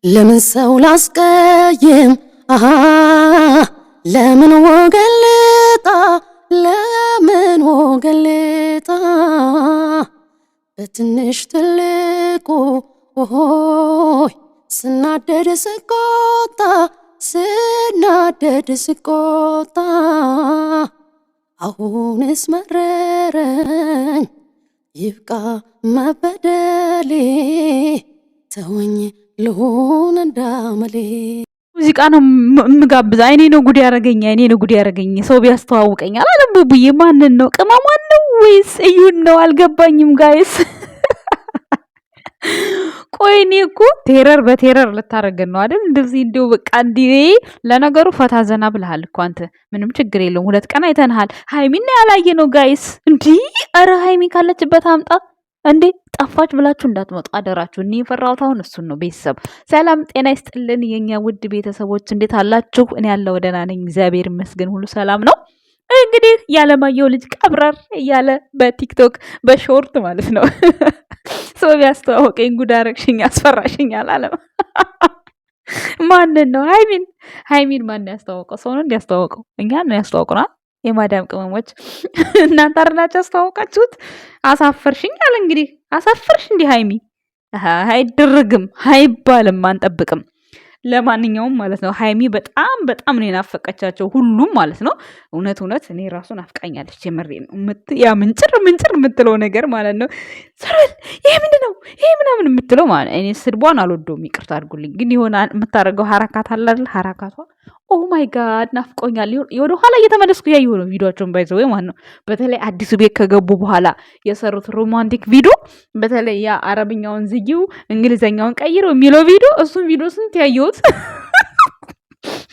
ለምን ሰው ላስቀይም ለምን ወገለጣ ለምን ወገለጣ በትንሽ ትልቁ ሆይ ስናደድ ስቆጣ ስናደድ ስቆጣ አሁንስ መረረኝ ይብቃ መበደሌ ተወኝ ልሁን እንዳመሌ። ሙዚቃ ነው ምጋብዛ። እኔ ነው ጉድ ያረገኝ፣ እኔ ነው ጉድ ያረገኝ። ሰው ቢያስተዋውቀኝ አላለም። ቡቡዬ ማንን ነው? ቅመሟን ነው ወይስ እዩን ነው? አልገባኝም ጋይስ። ቆይ እኔ እኮ ቴረር በቴረር ልታረገን ነው አይደል? እንደዚህ እንደው በቃ እንዴ። ለነገሩ ፈታ ዘና ብለሃል እኮ አንተ፣ ምንም ችግር የለውም። 2 ቀን አይተንሃል። ሃይሚና ያላየ ነው ጋይስ። እንዴ አረ ሃይሚ ካለችበት አምጣ እንዴ። ጠፋች ብላችሁ እንዳትመጡ አደራችሁ። እኔ የፈራሁት አሁን እሱን ነው። ቤተሰብ ሰላም ጤና ይስጥልን የኛ ውድ ቤተሰቦች፣ እንዴት አላችሁ? እኔ ያለው ደህና ነኝ፣ እግዚአብሔር ይመስገን፣ ሁሉ ሰላም ነው። እንግዲህ ያለማየሁ ልጅ ቀብረር እያለ በቲክቶክ በሾርት ማለት ነው ሰው ቢያስተዋወቀኝ ጉድ አረግሽኝ አስፈራሽኝ አላለም። ማንን ነው? ሃይሚን ማን ያስተዋወቀው? ሰው ነው እንዲያስተዋወቀው? እኛን ነው ያስተዋወቁና የማዳም ቅመሞች እናንተ አይደላችሁ ያስተዋወቃችሁት። አሳፈርሽኝ አለ እንግዲህ። አሳፈርሽ እንዲህ ሃይሚ። አይደረግም አይባልም፣ አንጠብቅም። ለማንኛውም ማለት ነው ሃይሚ በጣም በጣም ነው የናፈቀቻቸው ሁሉም ማለት ነው። እውነት እኔ ራሱ ናፍቃኛለች። የምሬ ነው። ያ ምንጭር የምትለው ነገር ማለት ነው። ሰራል ይሄ ምንድነው ይሄ ምናምን የምትለው ማለት እኔ ስድቧን አልወደውም፣ ይቅርታ አድርጉልኝ። ግን የሆነ የምታደርገው ሐረካት አለ አይደል? ሐረካቷ ኦ ማይ ጋድ ናፍቆኛል። ወደ ኋላ እየተመለስኩ ያየሁ ነው ቪዲዮአቸውን ባይዘው ማለት ነው። በተለይ አዲሱ ቤት ከገቡ በኋላ የሰሩት ሮማንቲክ ቪዲዮ፣ በተለይ ያ አረብኛውን ዝጊው እንግሊዘኛውን ቀይሮ የሚለው ቪዲዮ፣ እሱን ቪዲዮ ስንት ያየሁት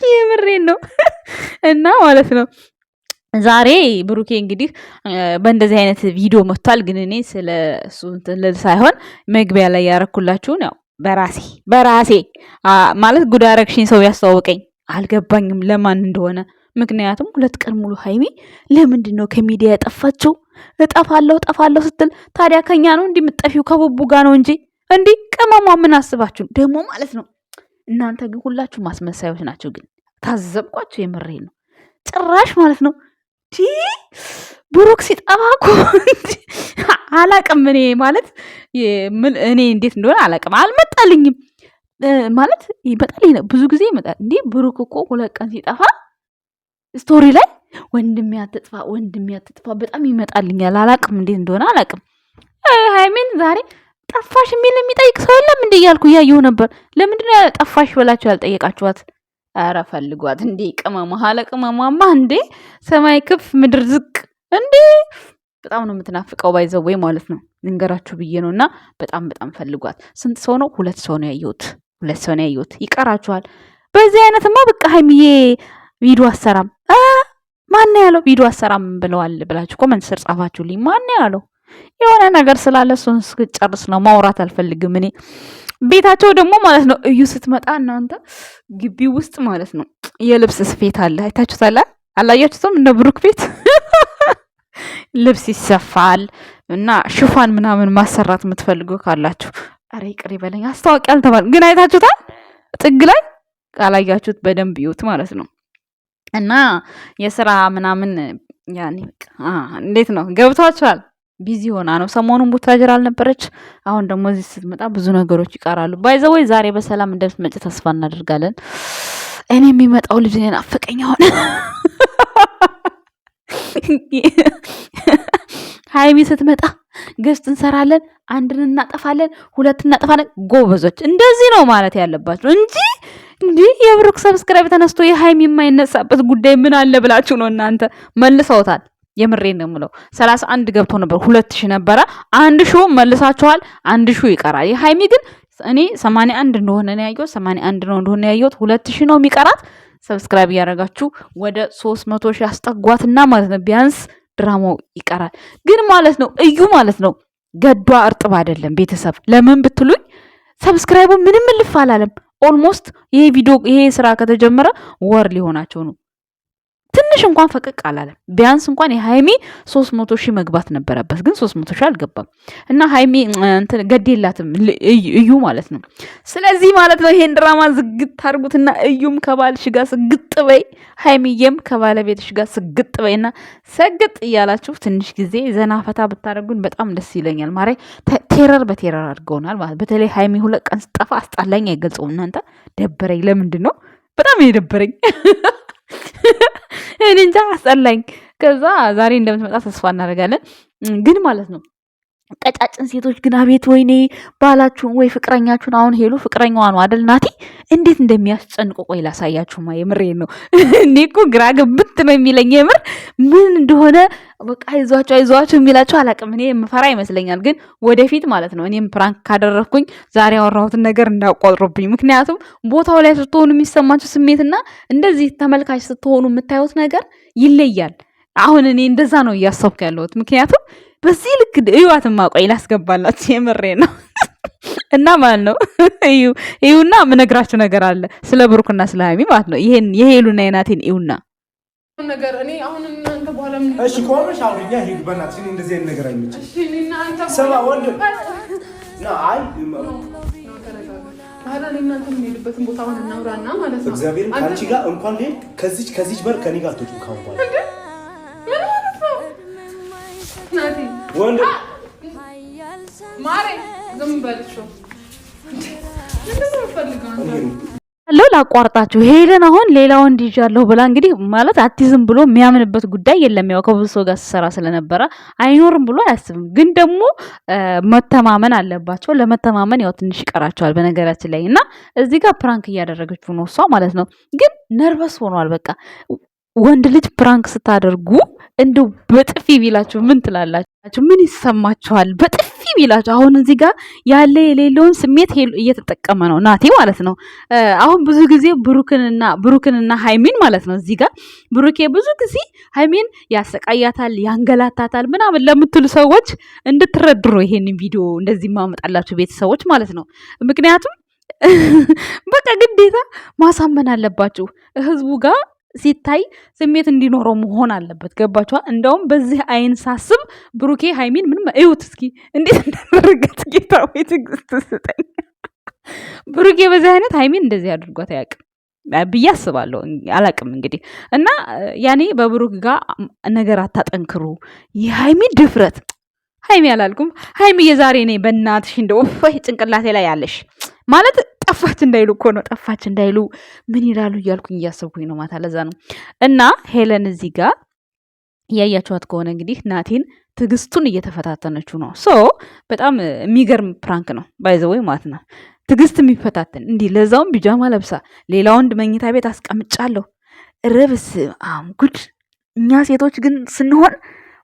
የምሬን ነው። እና ማለት ነው ዛሬ ብሩኬ እንግዲህ በእንደዚህ አይነት ቪዲዮ መጥቷል። ግን እኔ ስለ እሱ እንትን ሳይሆን መግቢያ ላይ ያረኩላችሁን ያው በራሴ ማለት ጉድ አረግሽኝ ሰው ያስተዋወቀኝ አልገባኝም ለማን እንደሆነ። ምክንያቱም 2 ቀን ሙሉ ሃይሚ ለምንድን ነው ከሚዲያ የጠፋችው? እጠፋለሁ ስትል ታዲያ ከኛ ነው እንዲህ የምትጠፊው? ከቡቡ ጋር ነው እንጂ እንዲህ ቅመሟ ምን አስባችሁ ደግሞ ማለት ነው። እናንተ ግን ሁላችሁ ማስመሳዮች ናቸው። ግን ታዘብኳችሁ፣ የምሬ ነው። ጭራሽ ማለት ነው ብሩክ ሲጠፋ እኮ አላቅም። እኔ ማለት እኔ እንዴት እንደሆነ አላቅም፣ አልመጣልኝም ማለት ይመጣል። ብዙ ጊዜ ይመጣል። እንዴ ብሩክ እኮ 2 ቀን ሲጠፋ ስቶሪ ላይ ወንድሜ አትጥፋ በጣም ይመጣልኛል። አላቅም እንዴት እንደሆነ አላቅም። ሃይሚን ዛሬ ጠፋሽ የሚል የሚጠይቅ ሰው የለም እንዴ እያልኩ እያየሁ ነበር። ለምንድነው ጠፋሽ ብላችሁ ያልጠየቃችኋት? ኧረ ፈልጓት እንዴ ቅመማ ሀለ ቅመማማ እንዴ ሰማይ ክፍ ምድር ዝቅ እንዴ በጣም ነው የምትናፍቀው። ባይዘው ወይ ማለት ነው ልንገራችሁ ብዬ ነው። እና በጣም ፈልጓት። ስንት ሰው ነው? 2 ሰው ነው ያየሁት። 2 ሰው ነው ያየሁት። ይቀራችኋል። በዚህ አይነትማ በቃ ሃይሚዬ ቪዲዮ አሰራም ማን ያለው ቪዲዮ አሰራም ብለዋል ብላችሁ ኮመንት ስር ጻፋችሁልኝ። ማን ያለው? የሆነ ነገር ስላለ እሱን እስክጨርስ ነው ማውራት አልፈልግም እኔ። ቤታቸው ደግሞ ማለት ነው እዩ ስትመጣ እናንተ ግቢ ውስጥ ማለት ነው የልብስ ስፌት አለ። አይታችሁታል? አላያችሁትም? እንደ ብሩክ ቤት ልብስ ይሰፋል እና ሽፋን ምናምን ማሰራት የምትፈልጉ ካላችሁ አረ ይቅር ይበለኝ። አስታወቂያ አልተባል ግን አይታችሁታል? ጥግ ላይ ካላያችሁት በደንብ ይዩት ማለት ነው። እና የስራ ምናምን ያኔ እንዴት ነው ገብቷችኋል? ቢዚ ሆና ነው ሰሞኑን ቡታጅራ አልነበረች። አሁን ደግሞ እዚህ ስትመጣ ብዙ ነገሮች ይቀራሉ። ባይዘወይ ዛሬ በሰላም እንደምትመጪ ተስፋ እናደርጋለን። እኔ የሚመጣው ልጅ ነን አፈቀኝ። አሁን ሃይሚ ስትመጣ ገስት እንሰራለን፣ 1 እናጠፋለን፣ 2 እናጠፋለን። ጎበዞች እንደዚህ ነው ማለት ያለባችሁ እንጂ እንዲህ የብሩክ ሰብስክራይብ ተነስቶ የሃይሚ የማይነሳበት ጉዳይ ምን አለ ብላችሁ ነው እናንተ? መልሰውታል። የምሬን ነው የምለው። 31 ገብቶ ነበር፣ 2000 ነበረ። 1000 መልሳችኋል፣ 1000 ይቀራል። የሃይሚ ግን እኔ 81 እንደሆነ ነው ያየሁት፣ 81 ነው እንደሆነ ያየሁት። 2000 ነው የሚቀራት። ሰብስክራይብ ያደረጋችሁ ወደ 300,000 ያስጠጓትና ማለት ነው ቢያንስ ድራማው ይቀራል። ግን ማለት ነው እዩ ማለት ነው ገዷ እርጥብ አይደለም። ቤተሰብ ለምን ብትሉኝ ሰብስክራይቡ ምንም ልፍ አላለም። ኦልሞስት ይሄ ስራ ከተጀመረ ወር ሊሆናቸው ነው። ትንሽ እንኳን ፈቀቅ አላለም። ቢያንስ እንኳን የሃይሚ 300,000 መግባት ነበረበት፣ ግን 300,000 አልገባም። እና ሃይሚ እንትን ገዴላትም እዩ ማለት ነው። ስለዚህ ማለት ነው ይሄን ድራማ ዝግት አድርጉትና እዩም ከባልሽ ጋር ስግጥ በይ፣ ሃይሚዬም ከባለቤትሽ ጋር ስግጥ በይና ሰግጥ እያላችሁ ትንሽ ጊዜ ዘና ፈታ ብታደርጉን በጣም ደስ ይለኛል። ማሬ ቴረር በቴረር አድርገውናል ማለት። በተለይ ሃይሚ 2 ቀን ስጠፋ አስጣላኝ አይገልጸውም። እናንተ ደበረኝ። ለምንድን ነው በጣም የደበረኝ? እኔ እንጃ አስጠላኝ። ከዛ ዛሬ እንደምትመጣ ተስፋ እናደርጋለን። ግን ማለት ነው ቀጫጭን ሴቶች ግን አቤት ወይኔ ባላችሁን ወይ ፍቅረኛችሁን፣ አሁን ሄሉ ፍቅረኛዋ ነው አይደል ናቲ፣ እንዴት እንደሚያስጨንቁ ቆይ ላሳያችሁማ። የምሬን ነው። እኔ እኮ ግራ ገብት ነው የሚለኝ የምር ምን እንደሆነ በቃ አይዟቸው የሚላቸው አላቅም። እኔ የምፈራ ይመስለኛል። ግን ወደፊት ማለት ነው እኔም ፕራንክ ካደረግኩኝ ዛሬ ያወራሁትን ነገር እንዳቆጥሩብኝ። ምክንያቱም ቦታው ላይ ስትሆኑ የሚሰማችሁ ስሜትና እንደዚህ ተመልካች ስትሆኑ የምታዩት ነገር ይለያል። አሁን እኔ እንደዛ ነው እያሰብኩ ያለሁት። ምክንያቱም በዚህ ልክ እዩዋትማ። ቆይ ላስገባላችሁ፣ የምሬ ነው። እና ማለት ነው እዩና ምነግራችሁ ነገር አለ ስለ ብሩክና ስለ ሃይሚ ማለት ነው። ይሄን የሄሉና የናቴን እዩና ነገር እኔ አሁን እናንተ በኋላ ምን እሺ ቆመሽ አውሪኛ ሄዱ በእናትሽ። እኔ እንደዚህ አይነት ነገር አይመችም። እሺ እኔና አንተ ሰባ ወንድ ና አይ ታዲያ እናንተ ምን ሄዱበትን ቦታ ሆነ እናውራና ማለት ነው። እግዚአብሔር አንቺ ጋር እንኳን ሄድ ከዚች በር ከኔ ጋር አትወጪም ካሁን በኋላ ወንድ ማሬ ዝም በልሽ ለው ላቋርጣችሁ። ሄለን አሁን ሌላ ወንድ ይዣለሁ ብላ እንግዲህ ማለት አቲዝም ብሎ የሚያምንበት ጉዳይ የለም። ያው ከብዙ ሰው ጋር ሲሰራ ስለነበረ አይኖርም ብሎ አያስብም። ግን ደግሞ መተማመን አለባቸው። ለመተማመን ያው ትንሽ ይቀራቸዋል በነገራችን ላይ። እና እዚህ ጋር ፕራንክ እያደረገችው ነው እሷ ማለት ነው። ግን ነርቨስ ሆኗል በቃ። ወንድ ልጅ ፕራንክ ስታደርጉ እንደው በጥፊ ቢላችሁ ምን ትላላችሁ? ምን ይሰማችኋል? በጥፊ ቢላችሁ። አሁን እዚህ ጋር ያለ የሌለውን ስሜት እየተጠቀመ ነው ናቲ ማለት ነው። አሁን ብዙ ጊዜ ብሩክንና ሃይሚን ማለት ነው እዚህ ጋር ብሩኬ ብዙ ጊዜ ሃይሚን ያሰቃያታል፣ ያንገላታታል ምናምን ለምትሉ ሰዎች እንድትረድሩ ይሄንን ቪዲዮ እንደዚህ ማመጣላችሁ ቤተሰቦች ማለት ነው። ምክንያቱም በቃ ግዴታ ማሳመን አለባችሁ ህዝቡ ጋር ሲታይ ስሜት እንዲኖረው መሆን አለበት። ገባችኋል? እንደውም በዚህ አይን ሳስብ ብሩኬ ሃይሚን ምንም እዩት እስኪ እንዴት እንዳደረገት ጌታ ወይ ትዕግስት ስጠኝ። ብሩኬ በዚህ አይነት ሃይሚን እንደዚህ አድርጓት አያውቅም ብዬ አስባለሁ። አላውቅም እንግዲህ እና ያኔ በብሩክ ጋር ነገር አታጠንክሩ። የሃይሚ ድፍረት ሃይሚ አላልኩም ሃይሚ የዛሬ እኔ በእናትሽ እንደው ጭንቅላቴ ላይ ያለሽ ማለት ጠፋች እንዳይሉ እኮ ነው። ጠፋች እንዳይሉ ምን ይላሉ እያልኩኝ እያሰብኩኝ ነው ማታ። ለዛ ነው እና ሄለን እዚህ ጋር እያያችኋት ከሆነ እንግዲህ ናቲን ትዕግስቱን እየተፈታተነችው ነው። ሶ በጣም የሚገርም ፕራንክ ነው ባይዘወይ ማለት ነው። ትዕግስት የሚፈታተን እንዲህ ለዛውም ቢጃማ ለብሳ ሌላ ወንድ መኝታ ቤት አስቀምጫለሁ። ርብስ ጉድ። እኛ ሴቶች ግን ስንሆን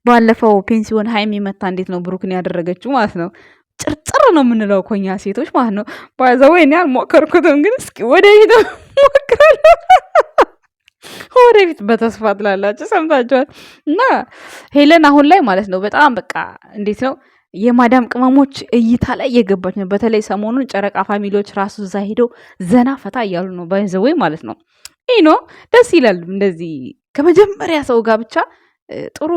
ባለፈው ፔንሲዮን ሃይሚ መታ እንዴት ነው ብሩክን ያደረገችው ማለት ነው። ጭርጭር ነው የምንለው እኮ እኛ ሴቶች ማለት ነው። ባይዘወይ እኔ አልሞከርኩትም፣ ግን እስኪ ወደፊት ሞክራለሁ። ወደፊት በተስፋ ትላላችሁ፣ ሰምታችኋል። እና ሄለን አሁን ላይ ማለት ነው በጣም በቃ እንዴት ነው የማዳም ቅመሞች እይታ ላይ እየገባች ነው። በተለይ ሰሞኑን ጨረቃ ፋሚሊዎች ራሱ እዛ ሄደው ዘና ፈታ እያሉ ነው ባይዘወይ ማለት ነው። ይህ ነው ደስ ይላል። እንደዚህ ከመጀመሪያ ሰው ጋር ብቻ ጥሩ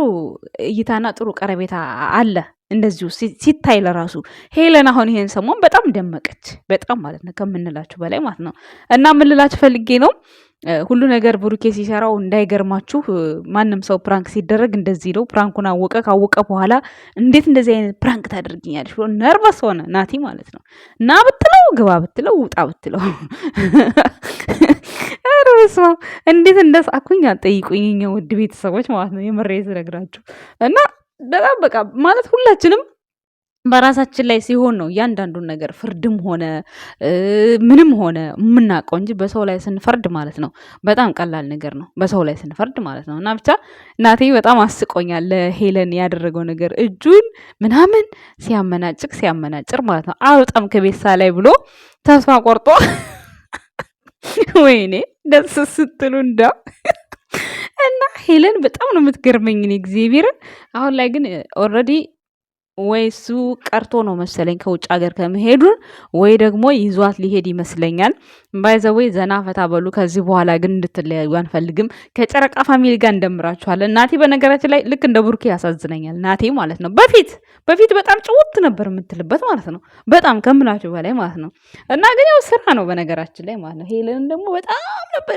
እይታና ጥሩ ቀረቤታ አለ። እንደዚሁ ሲታይ ለራሱ ሄለን አሁን ይሄን ሰሞን በጣም ደመቀች፣ በጣም ማለት ነው ከምንላችሁ በላይ ማለት ነው። እና ምን ልላችሁ ፈልጌ ነው ሁሉ ነገር ብሩኬ ሲሰራው እንዳይገርማችሁ። ማንም ሰው ፕራንክ ሲደረግ እንደዚህ ነው። ፕራንኩን ካወቀ በኋላ እንዴት እንደዚህ አይነት ፕራንክ ታደርግኛለሽ ብሎ ነርቨስ ሆነ ናቲ ማለት ነው። እና ብትለው ግባ ብትለው ውጣ ብትለው ርብስማ እንዴት እንደሳኩኝ አትጠይቁኝ ውድ ቤተሰቦች ማለት ነው። የምሬ ስነግራችሁ እና በጣም በቃ ማለት ሁላችንም በራሳችን ላይ ሲሆን ነው እያንዳንዱን ነገር ፍርድም ሆነ ምንም ሆነ የምናውቀው እንጂ በሰው ላይ ስንፈርድ ማለት ነው በጣም ቀላል ነገር ነው፣ በሰው ላይ ስንፈርድ ማለት ነው። እና ብቻ ናቲ በጣም አስቆኛል ለሄለን ያደረገው ነገር፣ እጁን ምናምን ሲያመናጭር ማለት ነው። አልወጣም ከቤሳ ላይ ብሎ ተስፋ ቆርጦ ወይኔ ደስ ስትሉ እንዳው እና ሄለን በጣም ነው የምትገርመኝ እኔ እግዚአብሔርን። አሁን ላይ ግን ኦልሬዲ ወይ እሱ ቀርቶ ነው መሰለኝ ከውጭ ሀገር ከመሄዱ ወይ ደግሞ ይዟት ሊሄድ ይመስለኛል። ባይዘወይ ዘና ፈታ በሉ። ከዚህ በኋላ ግን እንድትለያዩ አንፈልግም። ከጨረቃ ፋሚሊ ጋር እንደምራችኋለን። ናቲ በነገራችን ላይ ልክ እንደ ቡርኬ ያሳዝነኛል። ናቲ ማለት ነው በፊት በጣም ጭውት ነበር የምትልበት ማለት ነው። በጣም ከምላችሁ በላይ ማለት ነው። እና ግን ያው ስራ ነው በነገራችን ላይ ማለት ነው። ሄለን ደግሞ በጣም ነበር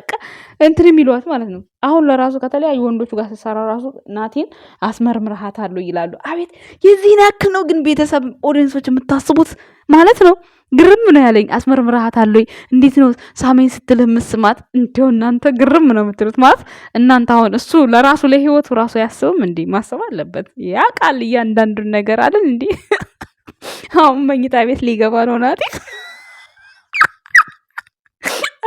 እንትን የሚሏት ማለት ነው። አሁን ለራሱ ከተለያዩ ወንዶቹ ጋር ስትሰራ ራሱ ናቲን አስመርምርሃታለሁ ይላሉ። አቤት የዚህን ያክል ነው ግን ቤተሰብ ኦዲየንሶች የምታስቡት ማለት ነው። ግርም ነው ያለኝ። አስመርምርሃታለሁ እንዴት ነው ሳሜን ስትልህ ምስማት? እንደው እናንተ ግርም ነው የምትሉት ማለት እናንተ። አሁን እሱ ለራሱ ለህይወቱ ራሱ ያስብም እንዴ? ማሰብ አለበት። ያ ቃል እያንዳንዱን ነገር አይደል እንዴ? አሁን መኝታ ቤት ሊገባ ነው ናቲ።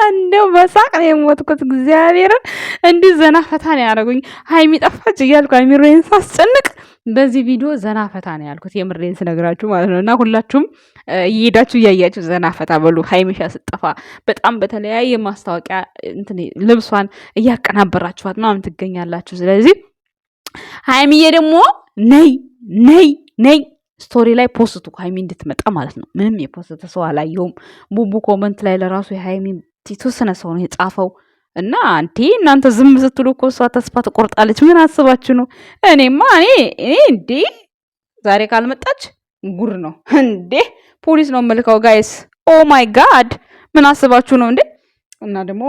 እንደው በሳቅ ነው የሞትኩት። እግዚአብሔርን እንዲህ ዘና ፈታ ነው ያደረጉኝ። ሀይሚ ጠፋች እያልኩ አሚሮዬን ሳስጨንቅ በዚህ ቪዲዮ ዘና ፈታ ነው ያልኩት። የምሬን ስነግራችሁ ማለት ነው። እና ሁላችሁም እየሄዳችሁ እያያችሁ ዘና ፈታ በሉ። ሀይሚሻ ስጠፋ በጣም በተለያየ ማስታወቂያ እንትን ልብሷን እያቀናበራችኋት ምናምን ትገኛላችሁ። ስለዚህ ሀይሚዬ ደግሞ ነይ ስቶሪ ላይ ፖስቱ ሀይሚ እንድትመጣ ማለት ነው። ምንም የፖስተ ሰው አላየውም። ቡቡ ኮመንት ላይ ለራሱ የሀይሚ የተወሰነ ሰው ነው የጻፈው። እና እናንተ ዝም ስትሉ እኮ እሷ ተስፋ ትቆርጣለች። ምን አስባችሁ ነው? እኔማ እኔ እንዴ ዛሬ ካልመጣች ጉር ነው እንዴ! ፖሊስ ነው መልካው ጋይስ። ኦ ማይ ጋድ ምን አስባችሁ ነው እንዴ? እና ደግሞ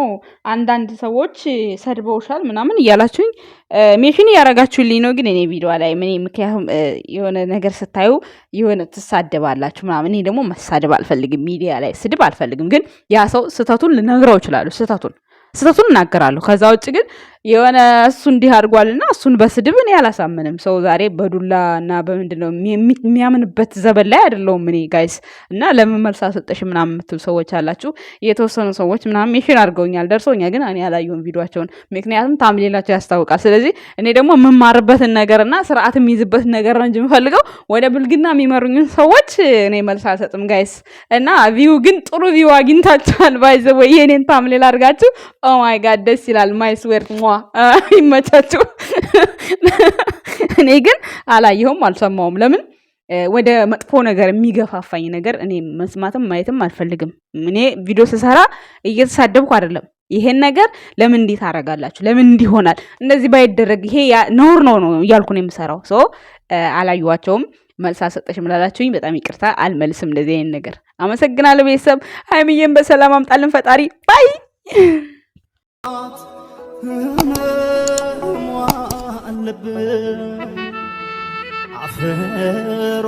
አንዳንድ ሰዎች ሰድበውሻል ምናምን እያላችሁኝ ሜሽን እያረጋችሁልኝ ነው። ግን እኔ ቪዲዮ ላይ ምክንያቱም የሆነ ነገር ስታዩ የሆነ ትሳደባላችሁ ምናምን። እኔ ደግሞ መሳደብ አልፈልግም፣ ሚዲያ ላይ ስድብ አልፈልግም። ግን ያ ሰው ስህተቱን ልነግረው እችላለሁ፣ ስህተቱን እናገራለሁ። ከዛ ውጭ ግን የሆነ እሱ እንዲህ አድርጓልና እሱን በስድብ እኔ አላሳምንም። ሰው ዛሬ በዱላ እና በምንድን ነው የሚያምንበት ዘበን ላይ አይደለሁም እኔ ጋይስ። እና ለምን መልስ አልሰጠሽ ምናምን የምትሉ ሰዎች አላችሁ። የተወሰኑ ሰዎች ምናምን ሜሽን አድርገውኛል፣ ደርሶኛል። ግን እኔ አላየሁም ቪዲዮቸውን፣ ምክንያቱም ታምሌላቸው ያስታውቃል። ስለዚህ እኔ ደግሞ የምማርበትን ነገርና ስርዓት የሚይዝበትን ነገር ነው እንጂ የምፈልገው ወደ ብልግና የሚመሩኝን ሰዎች እኔ መልስ አልሰጥም ጋይስ። እና ቪው ግን ጥሩ ቪው አግኝታችኋል። ባይዘ ወይ የኔን ታምሌል አድርጋችሁ ኦ ማይ ጋድ ደስ ይላል። ማይ ስዌር ይመቻችሁ። እኔ ግን አላየሁም አልሰማውም። ለምን ወደ መጥፎ ነገር የሚገፋፋኝ ነገር እኔ መስማትም ማየትም አልፈልግም። እኔ ቪዲዮ ስሰራ እየተሳደብኩ አይደለም። ይሄን ነገር ለምን እንዴት አደርጋላችሁ? ለምን እንዲሆናል? እንደዚህ ባይደረግ ይሄ ነውር ነው እያልኩ ነው የምሰራው። ሶ አላየኋቸውም። መልስ አልሰጠሽም ላላችሁኝ በጣም ይቅርታ፣ አልመልስም እንደዚህ አይነት ነገር። አመሰግናለሁ ቤተሰብ። ሀይሚዬን በሰላም አምጣልን ፈጣሪ። ባይ አለብን አፈሩ